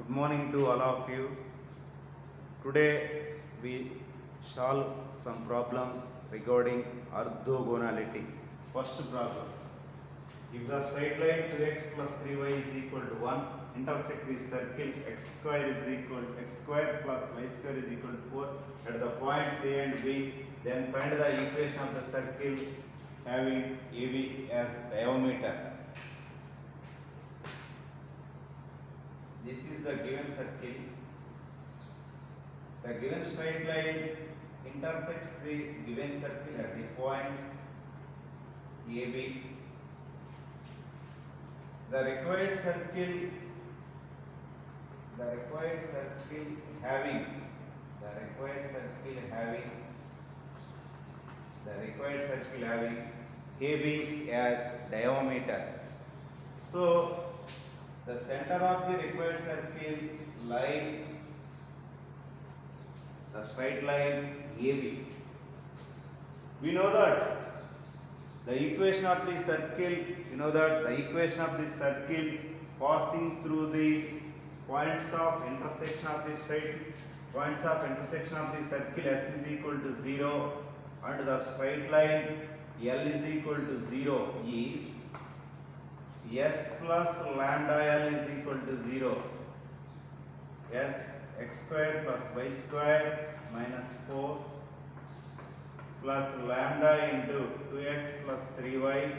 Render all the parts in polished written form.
Good morning to all of you. Today we solve some problems regarding orthogonality. First problem. If the straight line 2x plus 3y is equal to 1 intersect the circle x square is equal to x square plus y square is equal to 4 at the points A and B, then find the equation of the circle having AB as diameter. This is the given circle. The given straight line intersects the given circle at the points AB. The required circle having AB as diameter. So the center of the required circle lie the straight line AB. We know that the equation of the circle, passing through the points of intersection of the circle S is equal to 0 and the straight line L is equal to 0 is S plus lambda L is equal to 0. S x square plus y square minus 4 plus lambda into 2x plus 3y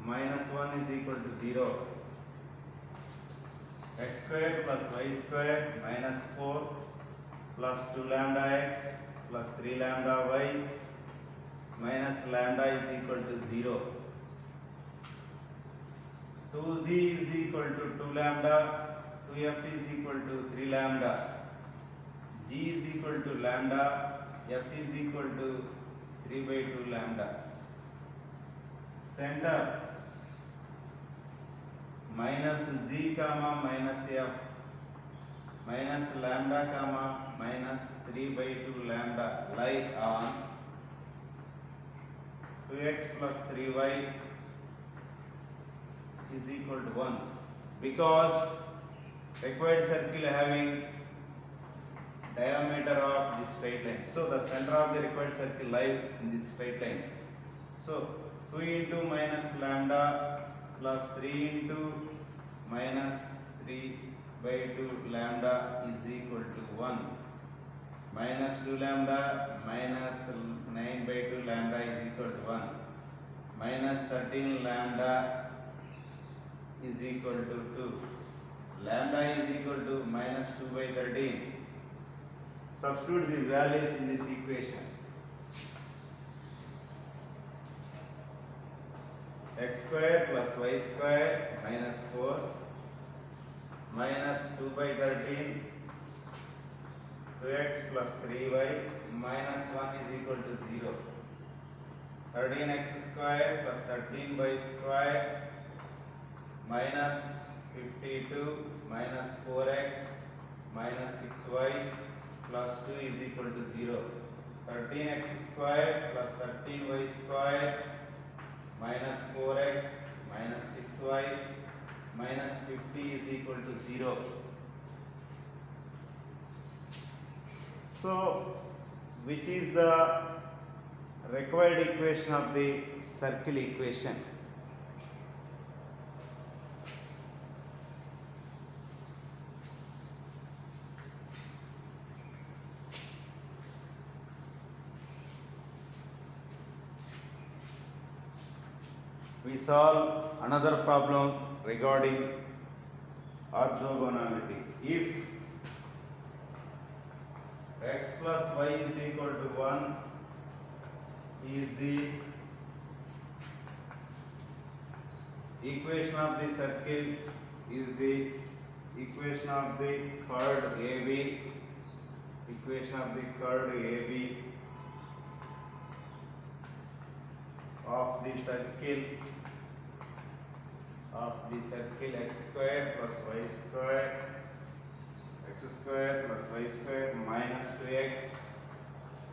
minus 1 is equal to 0. X square plus y square minus 4 plus 2 lambda x plus 3 lambda y minus lambda is equal to 0. 2z is equal to 2 lambda, 2f is equal to 3 lambda, g is equal to lambda, f is equal to 3 by 2 lambda. Center minus z comma minus f minus lambda comma minus 3 by 2 lambda lie on 2x plus 3y is equal to 1 because required circle having diameter of this straight line. So the center of the required circle lies in this straight line. So 2 into minus lambda plus 3 into minus 3 by 2 lambda is equal to 1 minus 2 lambda minus 9 by 2 lambda is equal to 1 minus 13 lambda is equal to 2. Lambda is equal to minus 2 by 13. Substitute these values in this equation. X square plus y square minus 4 minus 2 by 13 2x plus 3y minus 1 is equal to 0. 13x square plus 13y square minus 52 minus 4x minus 6y plus 2 is equal to 0. 13x square plus 13y square minus 4x minus 6y minus 50 is equal to 0. So, which is the required equation of the circle equation? We solve another problem regarding orthogonality. If x plus y is equal to 1 is the equation of the circle, is the equation of the curve AB, of the circle x square plus y square, x square plus y square minus 2x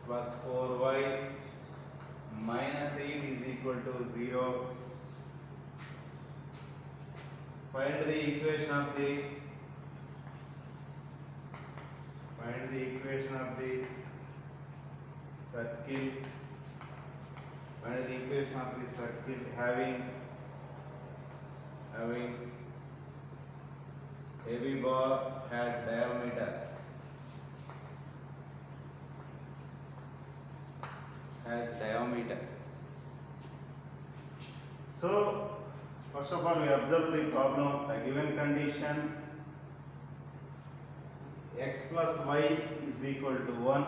plus 4y minus 8 is equal to 0. Find the equation of the circle. Find the equation of the circle having AB bar has diameter So first of all we observe the problem. The given condition x plus y is equal to 1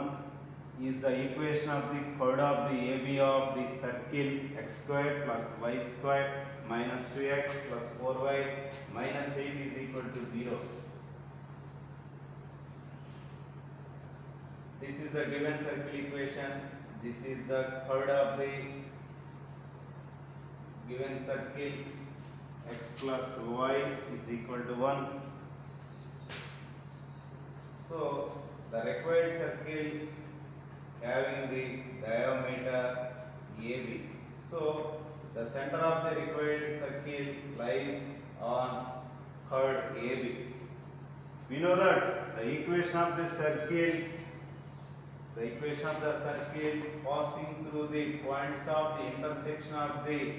is the equation of the chord of the AB of the circle x square plus y square minus 2x plus 4y minus 8 is equal to 0. This is the given circle equation. This is the chord of the given circle x plus y is equal to 1. So the required circle having the diameter AB. So the center of the required circle lies on chord AB. We know that the equation of the circle passing through the points of the intersection of the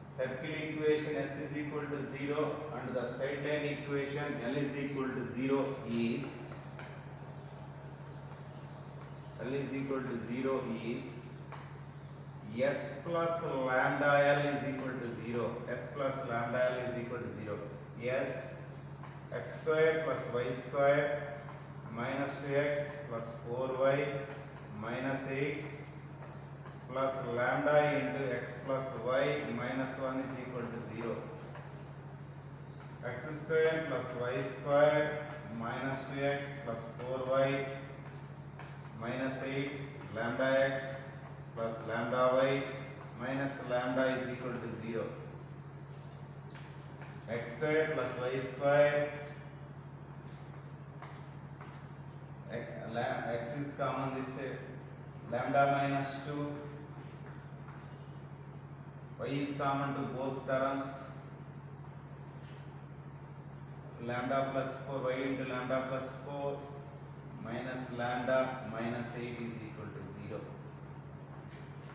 circle equation s is equal to 0 and the straight line equation L is equal to 0 is s plus lambda L is equal to 0. S plus lambda L is equal to 0. S x square plus y square minus 2x plus 4y minus 8 plus lambda into x plus y minus 1 is equal to 0. X square plus y square minus 2x plus 4y minus 8 lambda x plus lambda y minus lambda is equal to 0. X square plus y square, x is common this way, lambda minus 2, y is common to both terms, lambda plus 4, y into lambda plus 4 minus lambda minus 8 is equal to 0.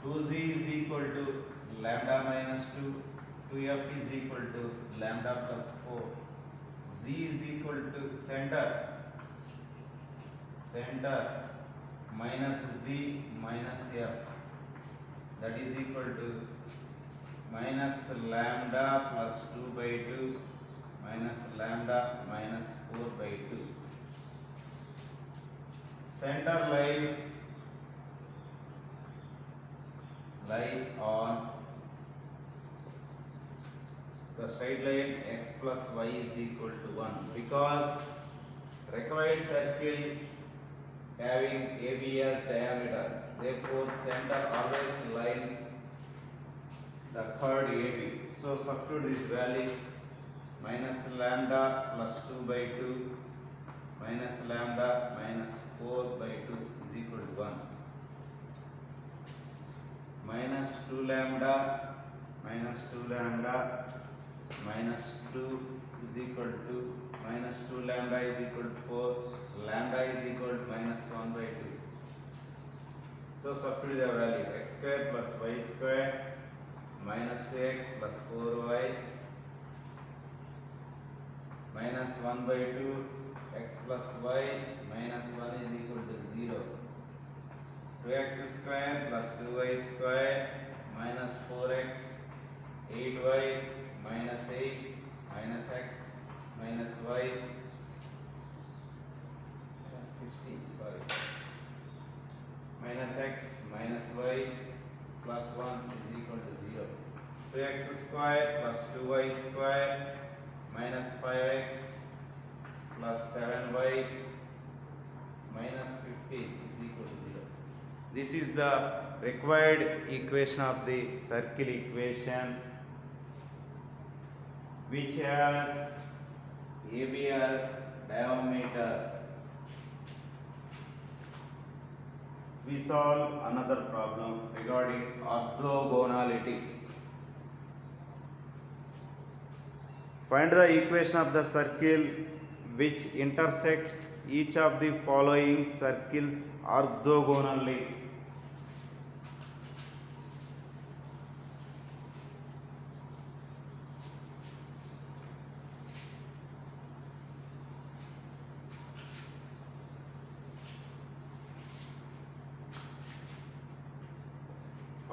2z is equal to lambda minus 2, 2f is equal to lambda plus 4, z is equal to center minus z minus f, that is equal to minus lambda plus 2 by 2 minus lambda minus 4 by 2. Center lie on the straight line x plus y is equal to 1 because required circle having AB as diameter, therefore center always lie the chord AB. So substitute these values, minus lambda plus 2 by 2 minus lambda minus 4 by 2 is equal to 1. Minus 2 lambda minus 2 is equal to minus 2 lambda is equal to 4, lambda is equal to minus 1 by 2. So substitute the value x square plus y square minus 2x plus 4y minus 1 by 2 x plus y minus 1 is equal to 0. 2x square plus 2y square minus 4x 8y minus 8 minus x minus y plus 16 minus x minus y plus 1 is equal to 0. 2x square plus 2y square minus 5x plus 7y minus 15 is equal to 0. This is the required equation of the circle equation which has AB as diameter. We solve another problem regarding orthogonality. Find the equation of the circle which intersects each of the following circles orthogonally.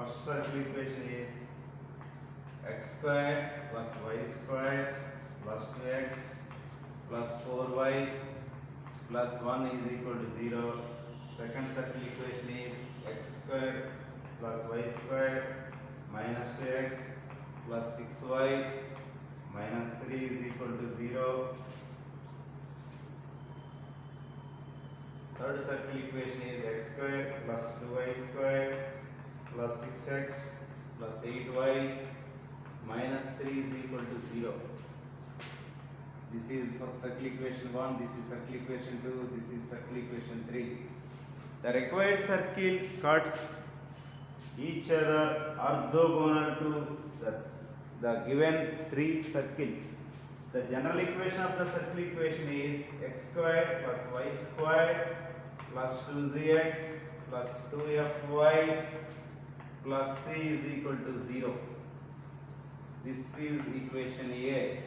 first circle equation is x square plus y square plus 2x plus 4y plus 1 is equal to 0. Second circle equation is x square plus y square minus 2x plus 6y minus 3 is equal to 0. Third circle equation is x square plus 2y square plus 6x plus 8y minus 3 is equal to 0. This is circle equation 1, this is circle equation 2, this is circle equation 3. The required circle cuts each other orthogonal to the given three circles. The general equation of the circle equation is x square plus y square plus 2zx plus 2fy plus c is equal to 0. This is equation A.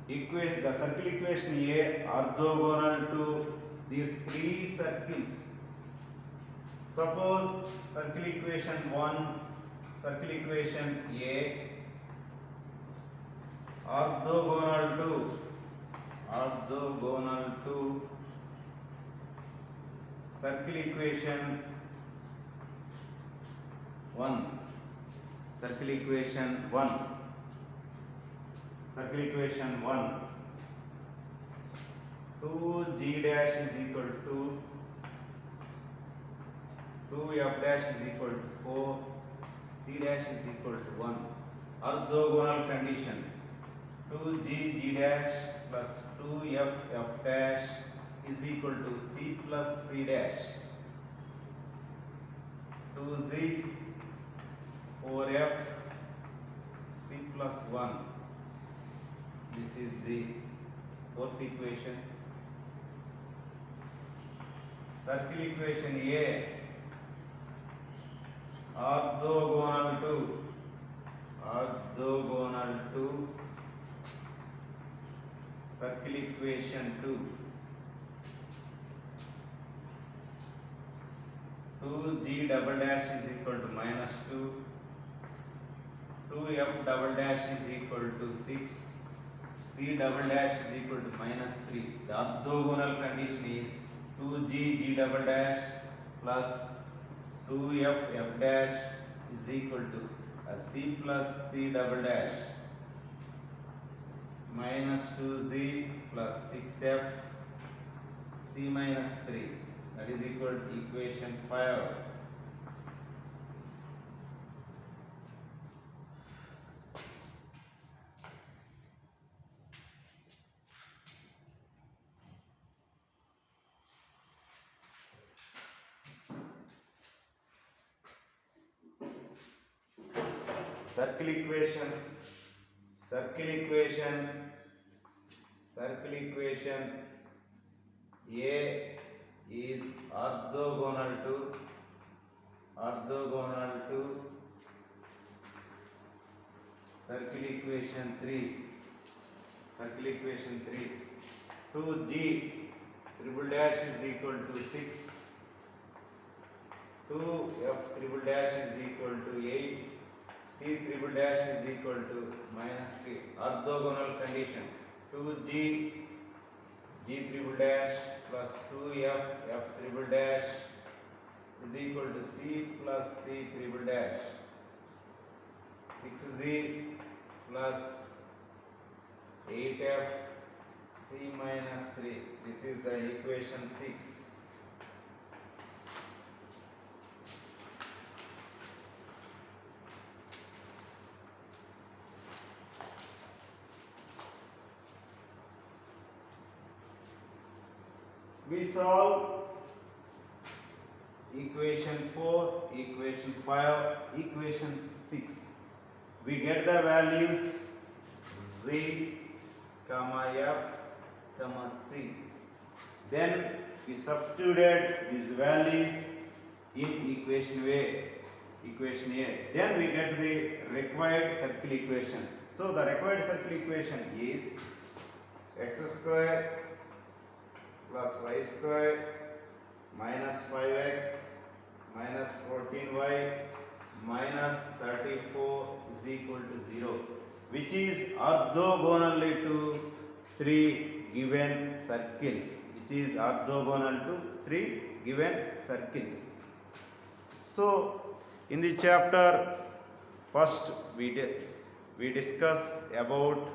The circle equation A orthogonal to these three circles. Suppose circle equation 1, circle equation A orthogonal to circle equation 1, circle equation 1, 2g dash is equal to 2f dash is equal to 4, c dash is equal to 1. Orthogonal condition: 2g dash plus 2f f dash is equal to c plus c dash. 2z 4f c plus 1. This is the fourth equation. Circle equation A orthogonal to circle equation 2. 2g double dash is equal to minus 2, 2f double dash is equal to 6, c double dash is equal to minus 3. The orthogonal condition is 2g double dash plus 2f f dash is equal to c plus c double dash minus 2z plus 6f c minus 3. That is equal to equation 5. Circle equation A is orthogonal to circle equation 3. 2g triple dash is equal to 6, 2f triple dash is equal to 8, c triple dash is equal to minus 3. Orthogonal condition: 2g g triple dash plus 2f f triple dash is equal to c plus c triple dash. 6z plus 8f c minus 3. This is the equation 6. We solve equation 4, equation 5, equation 6. We get the values z, f, c. Then we substituted these values in equation A. Then we get the required circle equation. So the required circle equation is x square plus y square minus 5x minus 14y minus 34 is equal to 0, which is orthogonally to three given circles, which is orthogonal to three given circles. So in the chapter, first we discuss about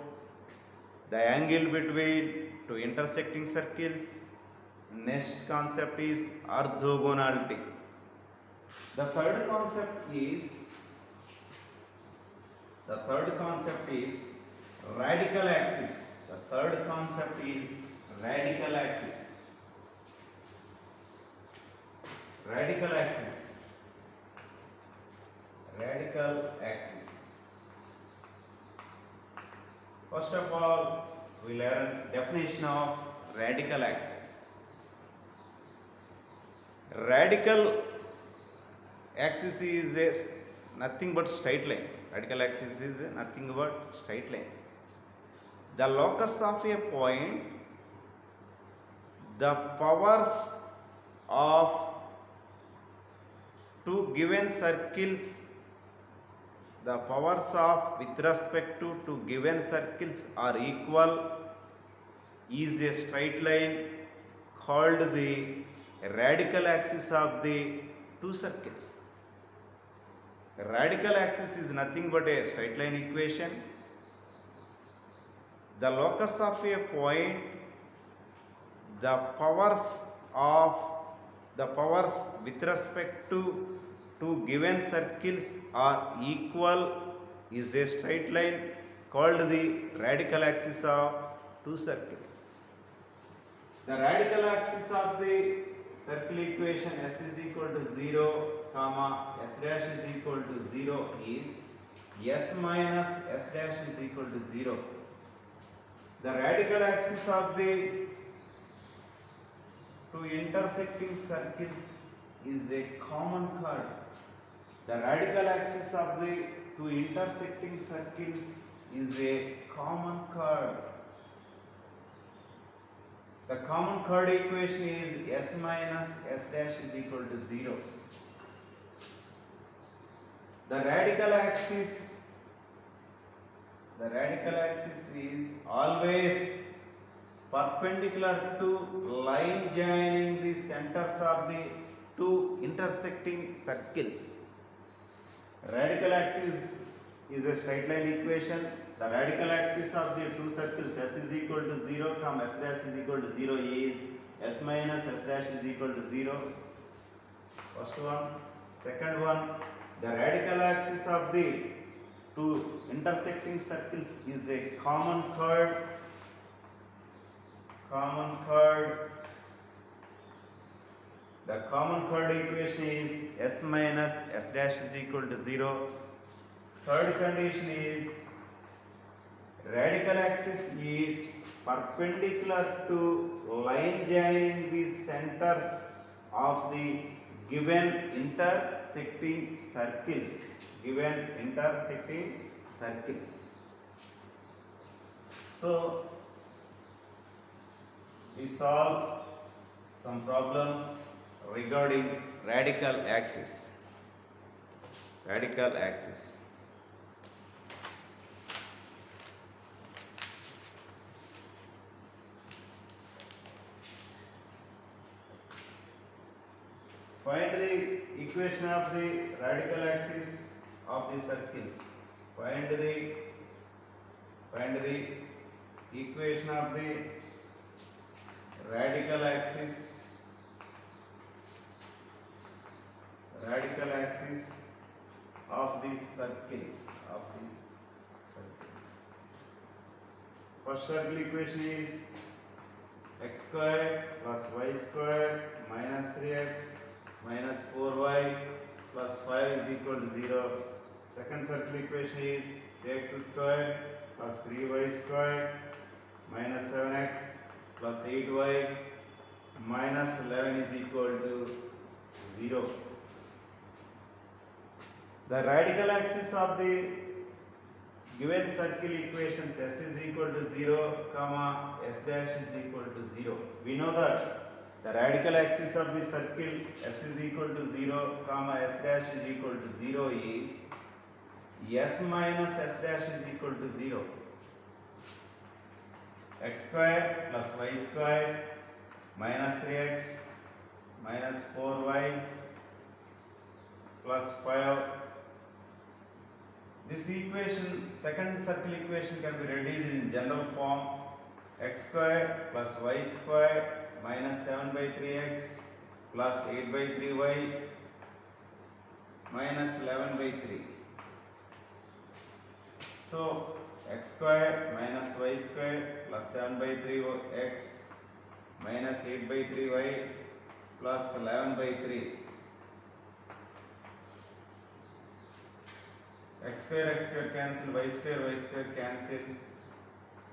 the angle between two intersecting circles. Next concept is orthogonality. The third concept is radical axis. The third concept is radical axis. Radical axis. Radical axis. First of all, we learn definition of radical axis. Radical axis is nothing but straight line. Radical axis is nothing but straight line. The locus of a point, the powers of two given circles, the powers of with respect to two given circles are equal, is a straight line called the radical axis of the two circles. Radical axis is nothing but a straight line equation. The locus of a point, the powers with respect to two given circles are equal, is a straight line called the radical axis of two circles. The radical axis of the circle equation s is equal to 0, comma s dash is equal to 0 is s minus s dash is equal to 0. The radical axis of the two intersecting circles is a common chord. The radical axis of the two intersecting circles is a common chord. The common chord equation is s minus s dash is equal to 0. The radical axis is always perpendicular to line joining the centers of the two intersecting circles. Radical axis is a straight line equation. The radical axis of the two circles s is equal to 0, s dash is equal to 0 is s minus s dash is equal to 0. First one. Second one, the radical axis of the two intersecting circles is a common chord. The common chord equation is s minus s dash is equal to 0. Third condition is radical axis is perpendicular to line joining the centers of the given intersecting circles. So we solve some problems regarding radical axis. Find the equation of the radical axis of the circles. Find the equation of the radical axis of the circles. First circle equation is x square plus y square minus 3x minus 4y plus 5 is equal to 0. Second circle equation is x square plus 3y square minus 7x plus 8y minus 11 is equal to 0. The radical axis of the given circle equations s is equal to 0, comma s dash is equal to 0. We know that The radical axis of the circle s is equal to 0 comma s dash is equal to 0 is s minus s dash is equal to 0. X square plus y square minus 3x minus 4y plus 5. This equation, second circle equation, can be reduced in general form: x square plus y square minus 7 by 3x plus 8 by 3y minus 11 by 3. So x square minus y square plus 7 by 3x minus 8 by 3y plus 11 by 3. X square cancel, y square cancel.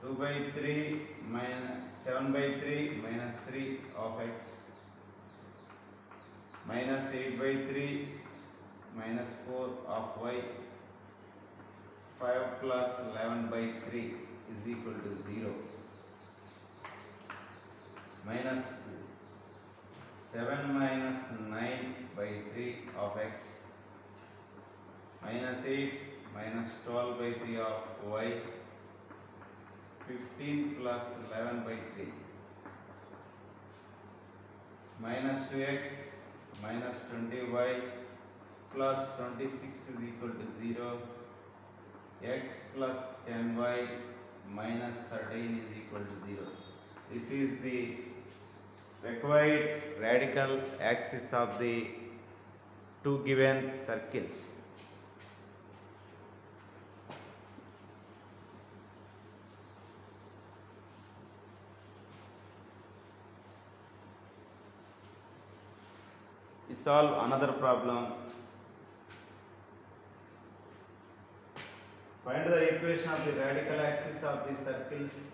2 by 3 minus 7 by 3 minus 3 of x minus 8 by 3 minus 4 of y. 5 plus 11 by 3 is equal to 0. Minus 7 minus 9 by 3 of x minus 8 minus 12 by 3 of y. 15 plus 11 by 3 minus 2x minus 20y plus 26 is equal to 0. X plus 10y minus 13 is equal to 0. This is the required radical axis of the two given circles. We solve another problem. Find the equation of the radical axis of the circles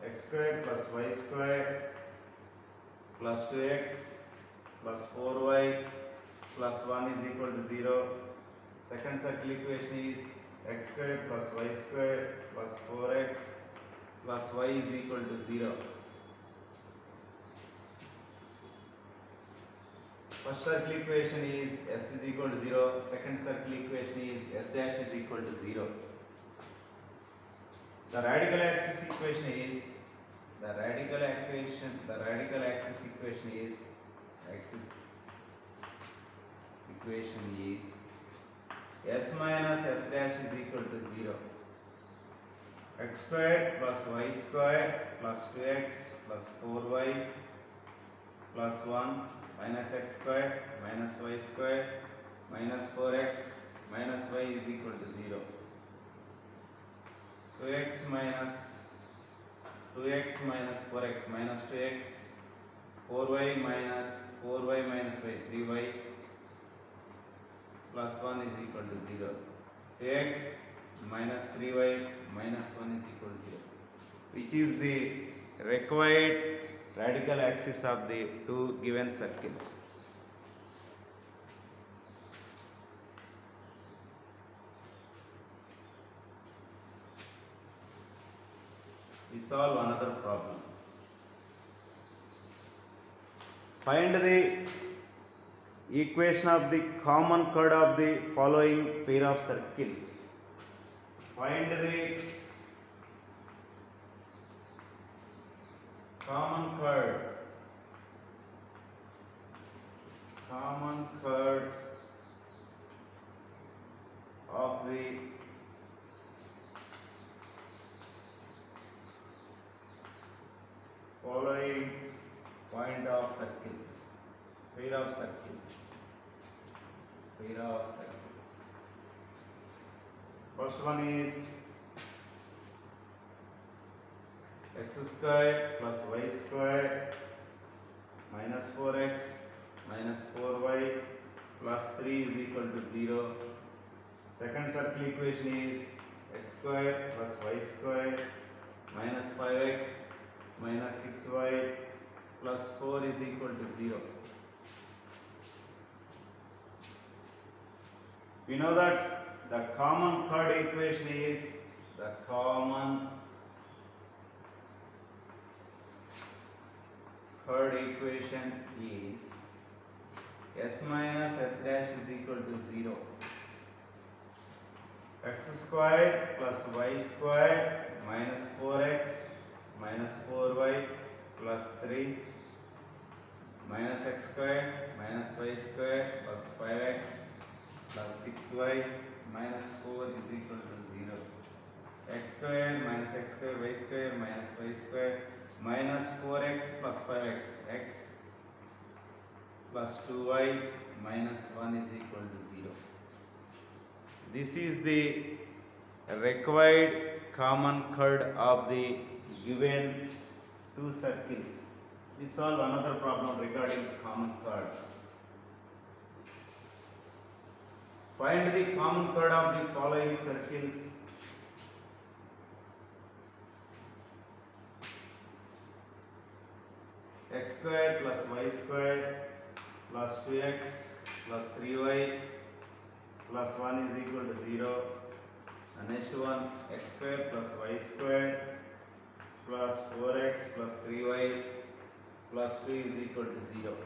x square plus y square plus 2x plus 4y plus 1 is equal to 0. Second circle equation is x square plus y square plus 4x plus y is equal to 0. First circle equation is s is equal to 0. Second circle equation is s dash is equal to 0. The radical axis equation is s minus s dash is equal to 0. X square plus y square plus 2x plus 4y plus 1 minus x square minus y square minus 4x minus y is equal to 0. 2x minus 4x minus 2x, 4y minus y 3y plus 1 is equal to 0. 2x minus 3y minus 1 is equal to 0, which is the required radical axis of the two given circles. We solve another problem. Find the equation of the common chord of the following pair of circles. Find the common chord of the following pair of circles. First one is x square plus y square minus 4x minus 4y plus 3 is equal to 0. Second circle equation is x square plus y square minus 5x minus 6y plus 4 is equal to 0. We know that the common chord equation is the common third equation is s minus s dash is equal to 0. X square plus y square minus 4x minus 4y plus 3 minus x square minus y square plus 5x plus 6y minus 4 is equal to 0. X square minus x square y square minus y square minus 4x plus 5x x plus 2y minus 1 is equal to 0. This is the required common chord of the given two circles. We solve another problem regarding common chord. Find the common chord of the following circles. X square plus y square plus 2x plus 3y plus 1 is equal to 0. And next one, x square plus y square plus 4x plus 3y plus 2 is equal to 0.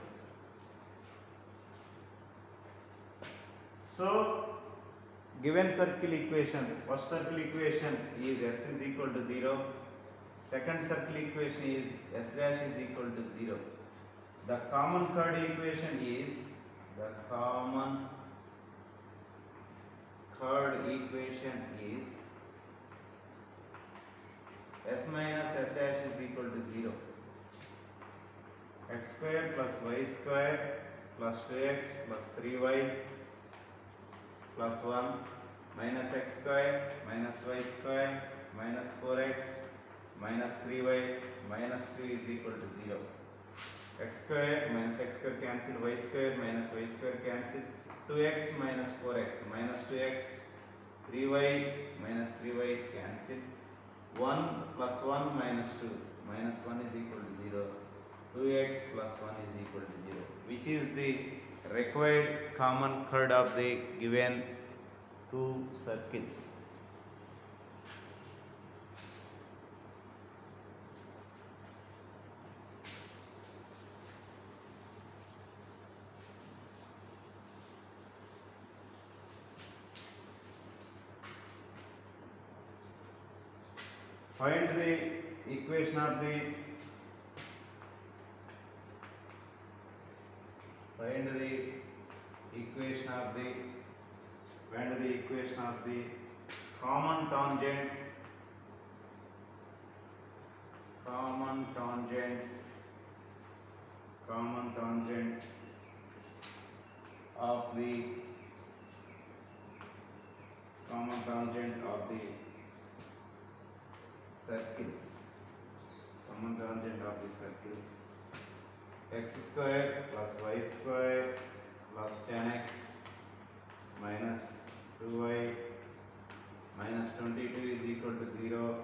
So, given circle equations, first circle equation is s is equal to 0. Second circle equation is s dash is equal to 0. The common chord equation is s minus s dash is equal to 0. X square plus y square plus 2x plus 3y plus 1 minus x square minus y square minus 4x minus 3y minus 2 is equal to 0. X square minus x square cancel, y square minus y square cancel, 2x minus 4x minus 2x, 3y minus 3y cancel, 1 plus 1 minus 2 minus 1 is equal to 0, 2x plus 1 is equal to 0, which is the required common chord of the given two circles. Find the equation of the common tangent of the circles. X square plus y square plus 10x minus 2y minus 22 is equal to 0.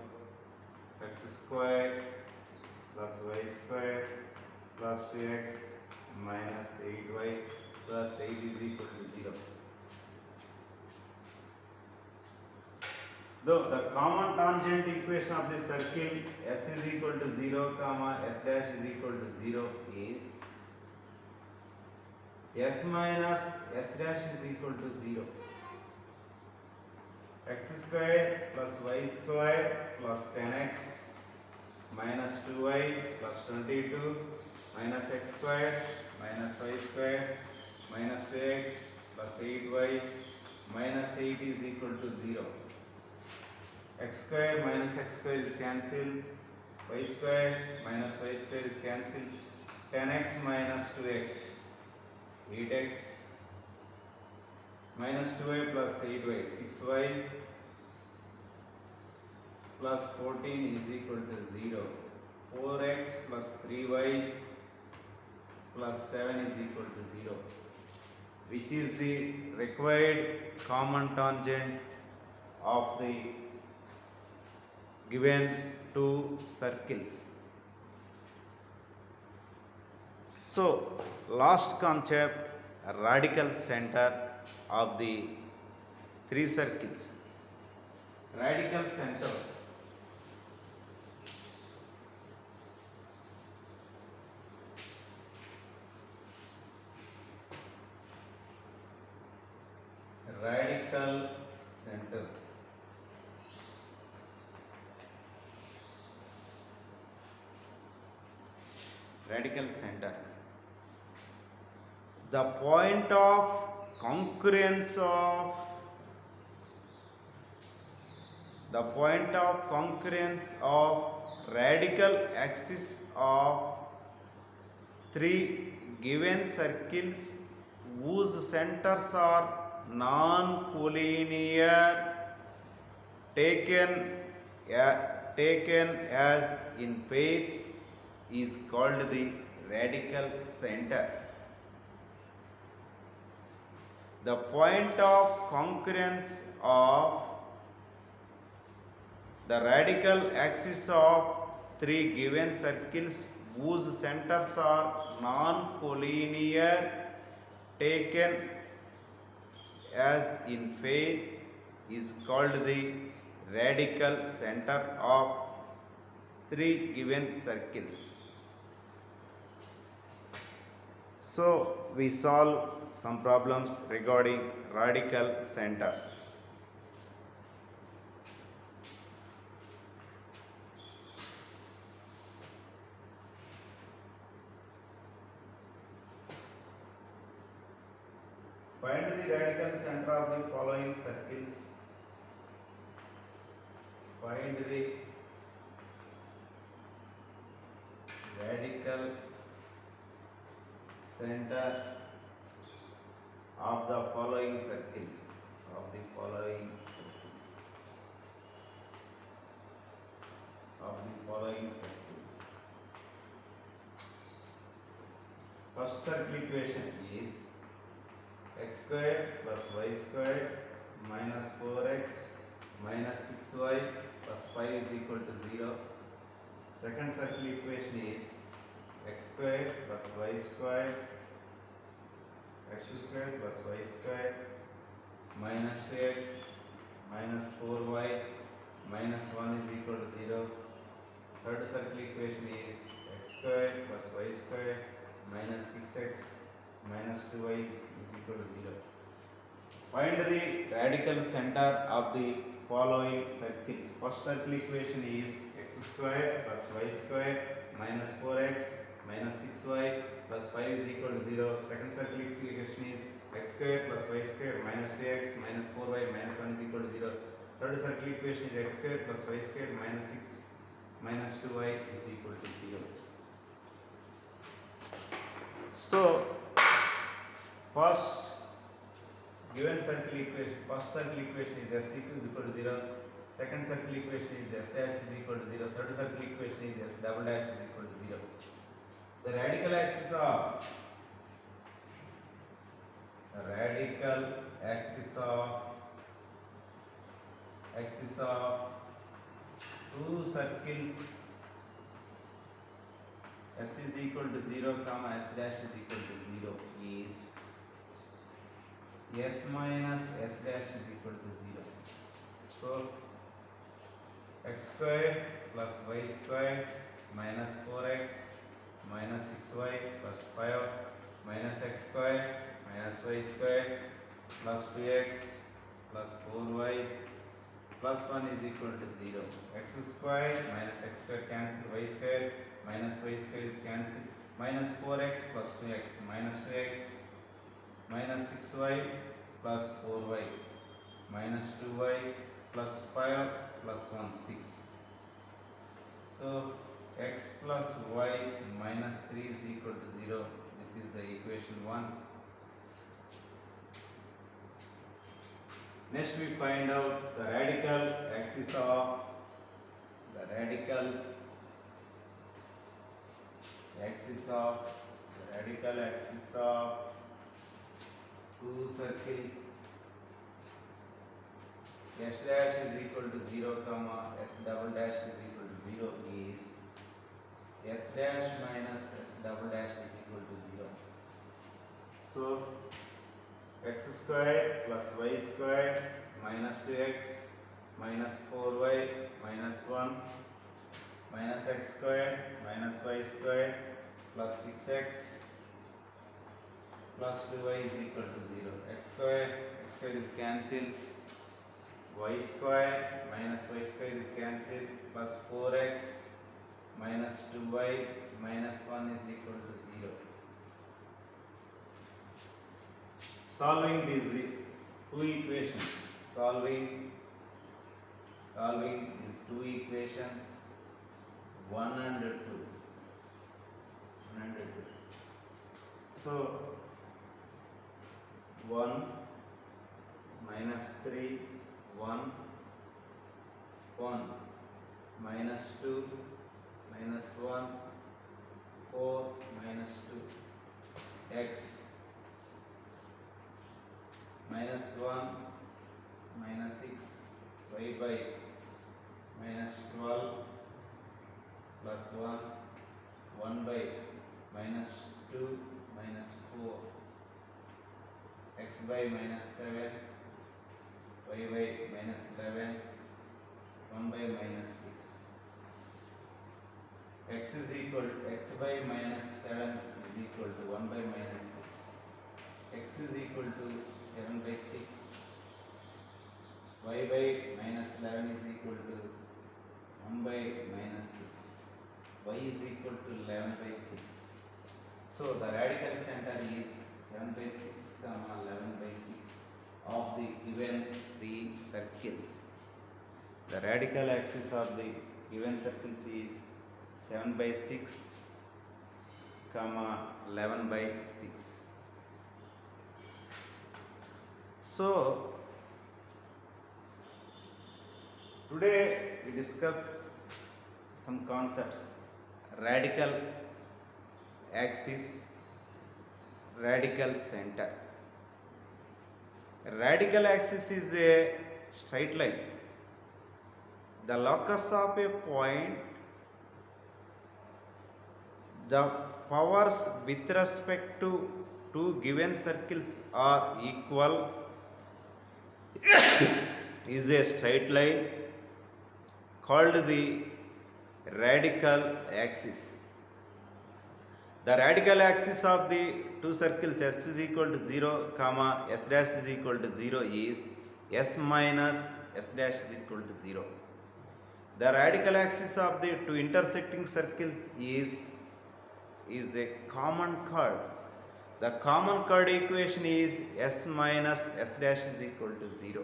X square plus y square plus 2x minus 8y plus 8 is equal to 0. Though the common tangent equation of the circle s is equal to 0, comma s dash is equal to 0 is s minus s dash is equal to 0. X square plus y square plus 10x minus 2y plus 22 minus x square minus y square minus 2x plus 8y minus 8 is equal to 0. X square minus x square is cancelled, y square minus y square is cancelled, 10x minus 2x, 8x minus 2y plus 8y, 6y plus 14 is equal to 0, 4x plus 3y plus 7 is equal to 0, which is the required common tangent of the given two circles. So, last concept, radical center of the three circles. Radical center. radical center. Radical center. The point of concurrence of radical axis of three given circles whose centers are non-collinear taken as in pairs is called the radical center. The point of concurrence of the radical axis of three given circles whose centers are non-collinear taken as in pair is called the radical center of three given circles. So we solve some problems regarding radical center. Find the radical center of the following circles. Find the radical center of the following circles. First circle equation is x square plus y square minus 4x minus 6y plus 5 is equal to 0. Second circle equation is x square plus y square plus y square minus 2x minus 4y minus 1 is equal to 0. Third circle equation is x square plus y square minus 6x minus 2y is equal to 0. Find the radical center of the following circles. First circle equation is x square plus y square minus 4x minus 6y plus 5 is equal to 0. Second circle equation is x square plus y square minus 2x minus 4y minus 1 is equal to 0. Third circle equation is x square plus y square minus 6 minus 2y is equal to 0. So, first given circle equation, first circle equation is s is equal to 0. Second circle equation is s dash is equal to 0. Third circle equation is s double dash is equal to 0. The radical axis of two circles s is equal to 0 comma s dash is equal to 0 is s minus s dash is equal to 0. So x square plus y square minus 4x minus 6y plus 5 minus x square minus y square plus 2x plus 4y plus 1 is equal to 0. X square minus x square cancel, y square minus y square is cancelled, minus 4x plus 2x minus 2x minus 6y plus 4y minus 2y plus 5 plus 1 6. So x plus y minus 3 is equal to 0. This is the equation 1. Next we find out the radical axis of two circles. S dash is equal to 0 comma s double dash is equal to 0 is s dash minus s double dash is equal to 0. So x square plus y square minus 2x minus 4y minus 1 minus x square minus y square plus 6x plus 2y is equal to 0. X square is cancelled. Y square minus y square is cancelled. Plus 4x minus 2y minus 1 is equal to 0. Solving these two equations. Solving these two equations 1 and 2. 1 and 2. So 1 minus 3 1 1 minus 2 minus 1 4 minus 2 x minus 1 minus 6 y by minus 12 plus 1 1 by minus 2 minus 4 x by minus 7 y by minus 11 1 by minus 6 x is equal to x by minus 7 is equal to 1 by minus 6 x is equal to 7 by 6 y by minus 11 is equal to 1 by minus 6 y is equal to 11 by 6. So the radical center is 7 by 6 comma 11 by 6 of the given three circles. The radical axis of the given circles is 7 by 6 comma 11 by 6. So today we discuss some concepts: radical axis, radical center. Radical axis is a straight line. The locus of a point, the powers with respect to two given circles are equal is a straight line called the radical axis. The radical axis of the two circles s is equal to 0 comma s dash is equal to 0 is s minus s dash is equal to 0. The radical axis of the two intersecting circles is a common chord. The common chord equation is s minus s dash is equal to 0.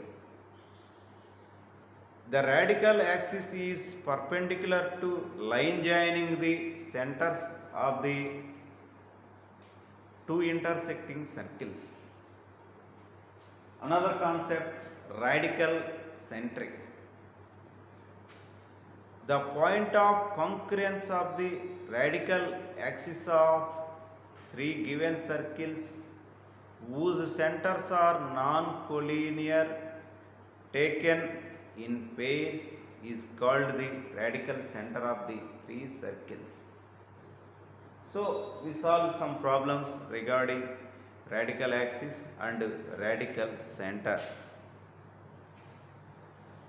The radical axis is perpendicular to line joining the centers of the two intersecting circles. Another concept, radical centric. The point of concurrence of the radical axis of three given circles whose centers are non-collinear taken in pairs is called the radical center of the three circles. So we solved some problems regarding radical axis and radical center.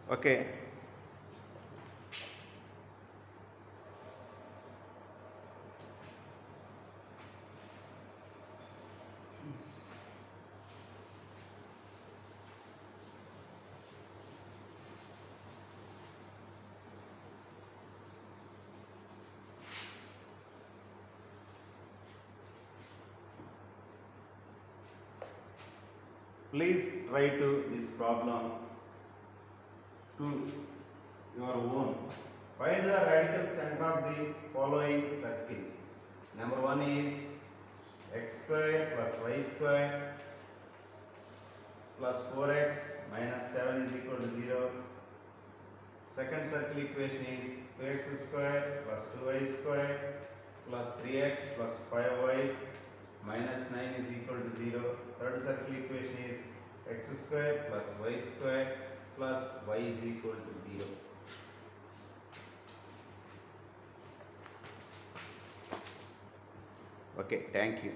Okay. Please try to this problem to your own. Find the radical center of the following circles. Number 1 is x square plus y square plus 4x minus 7 is equal to 0. Second circle equation is 2x square plus 2y square plus 3x plus 5y minus 9 is equal to 0. Third circle equation is x square plus y square plus y is equal to 0. Okay, thank you.